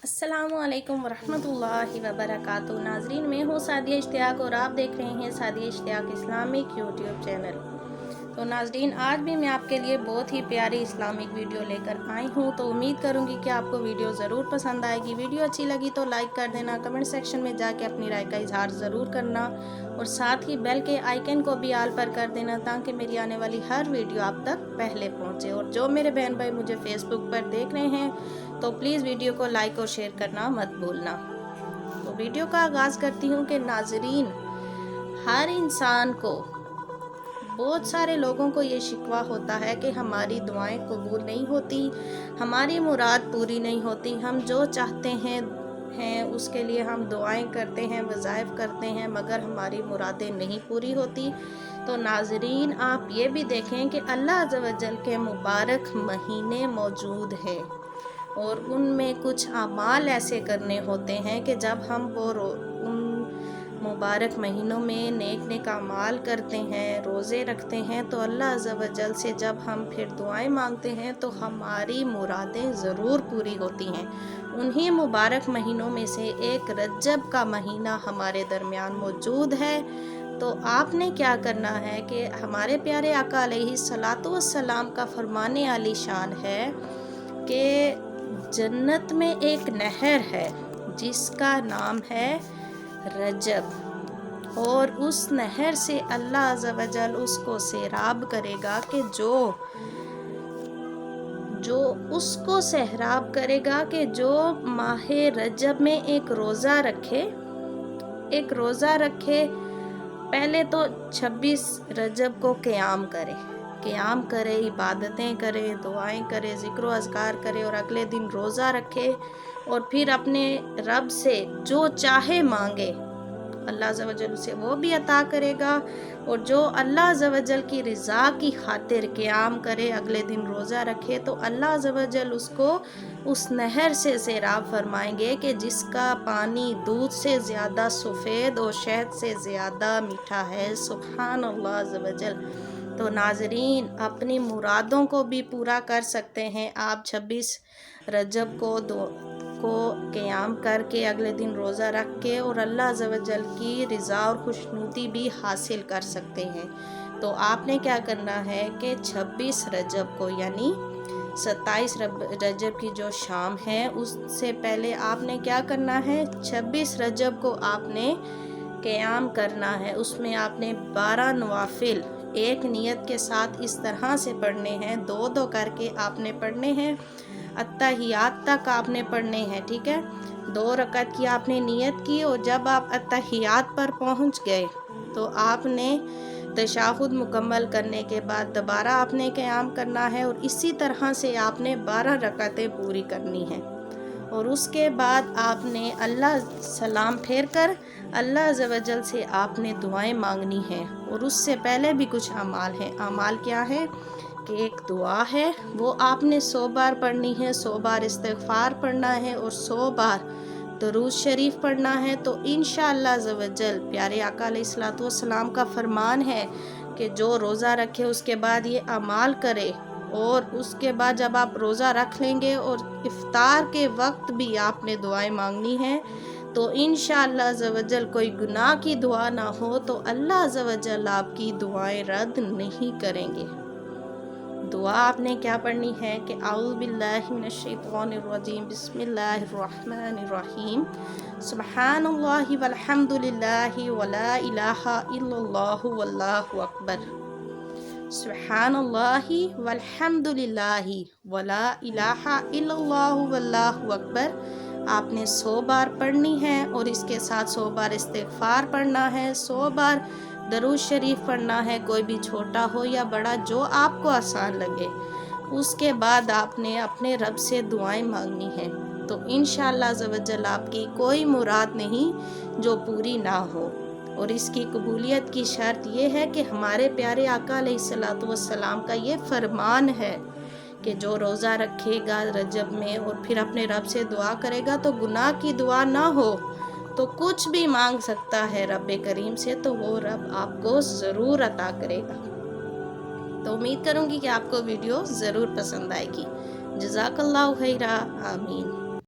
अस्सलाम वालेकुम वरहमतुल्लाहि वबरकातुहू। नाजरीन, मैं हूँ सादिया इश्तियाक और आप देख रहे हैं Sadia Ishtiaq Islamic YouTube channel. तो नाजरीन, आज भी मैं आपके लिए बहुत ही प्यारी इस्लामिक वीडियो लेकर आई हूँ। तो उम्मीद करूँगी कि आपको वीडियो ज़रूर पसंद आएगी। वीडियो अच्छी लगी तो लाइक कर देना, कमेंट सेक्शन में जाके अपनी राय का इजहार ज़रूर करना और साथ ही बेल के आइकन को भी आल पर कर देना ताकि मेरी आने वाली हर वीडियो आप तक पहले पहुँचे। और जो मेरे बहन भाई मुझे फेसबुक पर देख रहे हैं तो प्लीज़ वीडियो को लाइक और शेयर करना मत भूलना। तो वीडियो का आगाज़ करती हूँ कि नाजरीन, हर इंसान को, बहुत सारे लोगों को ये शिकवा होता है कि हमारी दुआएं कबूल नहीं होती, हमारी मुराद पूरी नहीं होती। हम जो चाहते हैं उसके लिए हम दुआएं करते हैं, वज़ाइफ करते हैं, मगर हमारी मुरादें नहीं पूरी होती। तो नाजरीन, आप ये भी देखें कि अल्लाह अज़्ज़ व जल के मुबारक महीने मौजूद हैं और उनमें कुछ अमाल ऐसे करने होते हैं कि जब हम उन मुबारक महीनों में नेक अमाल करते हैं, रोज़े रखते हैं, तो अल्लाह अज़्ज़ व जल से जब हम फिर दुआएं मांगते हैं तो हमारी मुरादें ज़रूर पूरी होती हैं। उन्हीं मुबारक महीनों में से एक रजब का महीना हमारे दरमियान मौजूद है। तो आपने क्या करना है कि हमारे प्यारे आका अलैहिस्सलातु वस्सलाम का फरमाने आली शान है कि जन्नत में एक नहर है जिसका नाम है रजब, और उस नहर से अल्लाह अज़्ज़ व जल उसको सैराब करेगा कि जो उसको सहराब करेगा कि जो माहे रजब में एक रोज़ा रखे। पहले तो 26 रजब को क़याम करे, इबादतें करे, दुआएं करे, ज़िक्र अज़कार करे और अगले दिन रोज़ा रखे और फिर अपने रब से जो चाहे मांगे, अल्लाह अज़्ज़ व जल से वो भी अता करेगा। और जो अल्लाह अज़्ज़ व जल की रज़ा की खातिर क़याम करे, अगले दिन रोज़ा रखे, तो अल्लाह अज़्ज़ व जल उसको उस नहर से सैराब फरमाएंगे कि जिसका पानी दूध से ज़्यादा सफ़ेद और शहद से ज़्यादा मीठा है। सुभान अल्लाह अज़्ज़ व जल। तो नाजरीन, अपनी मुरादों को भी पूरा कर सकते हैं आप 26 रजब को क़याम करके, अगले दिन रोज़ा रख के, और अल्लाह अज़्ज़ व जल की रज़ा और खुशनुदी भी हासिल कर सकते हैं। तो आपने क्या करना है कि 26 रजब को यानी 27 रजब की जो शाम है उससे पहले आपने क्या करना है, 26 रजब को आपने क़याम करना है। उसमें आपने 12 नवाफिल एक नियत के साथ इस तरह से पढ़ने हैं, दो करके आपने पढ़ने हैं, अत्तहियात तक आपने पढ़ने हैं। ठीक है, 2 रकत की आपने नियत की और जब आप अत्तहियात पर पहुंच गए तो आपने तशहुद मुकम्मल करने के बाद दोबारा आपने क़याम करना है और इसी तरह से आपने 12 रकतें पूरी करनी हैं। और उसके बाद आपने अल्लाह सलाम फेर कर अल्लाह अज़्ज़ व जल से आपने दुआएं मांगनी हैं। और उससे पहले भी कुछ अमाल हैं। अमाल क्या है कि एक दुआ है, वो आपने 100 बार पढ़नी है, 100 बार इस्तिग़फ़ार पढ़ना है और 100 बार दरूद शरीफ पढ़ना है। तो इंशाअल्लाह अज़्ज़ व जल प्यारे आका अलैहिस्सलातु वस्सलाम का फरमान है कि जो रोज़ा रखे उसके बाद ये अमाल करे, और उसके बाद जब आप रोज़ा रख लेंगे और इफ्तार के वक्त भी आपने दुआएं मांगनी हैं, तो इंशाअल्लाह अज़्ज़ व जल कोई गुनाह की दुआ ना हो तो अल्लाह अज़्ज़ व जल आपकी दुआएं रद्द नहीं करेंगे। दुआ आपने क्या पढ़नी है कि आऊज़ु बिल्लाहि मिनश शैतानिर रजीम, बिस्मिल्लाहिर रहमानिर रहीम, सुब्हानल्लाहि वल्हम्दुलिल्लाहि वला इलाहा इल्लल्लाहु वल्लाहु अकबर, सुब्हानल्लाहि वल्हम्दुलिल्लाहि वला इलाहा इल्लल्लाहु वल्लाहु अकबर आपने 100 बार पढ़नी है। और इसके साथ 100 बार इस्तिग़फ़ार पढ़ना है, 100 बार दरूद शरीफ पढ़ना है, कोई भी छोटा हो या बड़ा जो आपको आसान लगे। उसके बाद आपने अपने रब से दुआएं मांगनी हैं। तो इंशाअल्लाह अज़्ज़ व जल आपकी कोई मुराद नहीं जो पूरी ना हो। और इसकी कबूलियत की शर्त ये है कि हमारे प्यारे आका अलैहिस्सलातु वस्सलाम का ये फरमान है कि जो रोज़ा रखेगा रजब में और फिर अपने रब से दुआ करेगा तो गुनाह की दुआ ना हो तो कुछ भी मांग सकता है रब करीम से, तो वो रब आपको ज़रूर अता करेगा। तो उम्मीद करूँगी कि आपको वीडियो ज़रूर पसंद आएगी। जज़ाकल्लाहु खैरा, आमीन।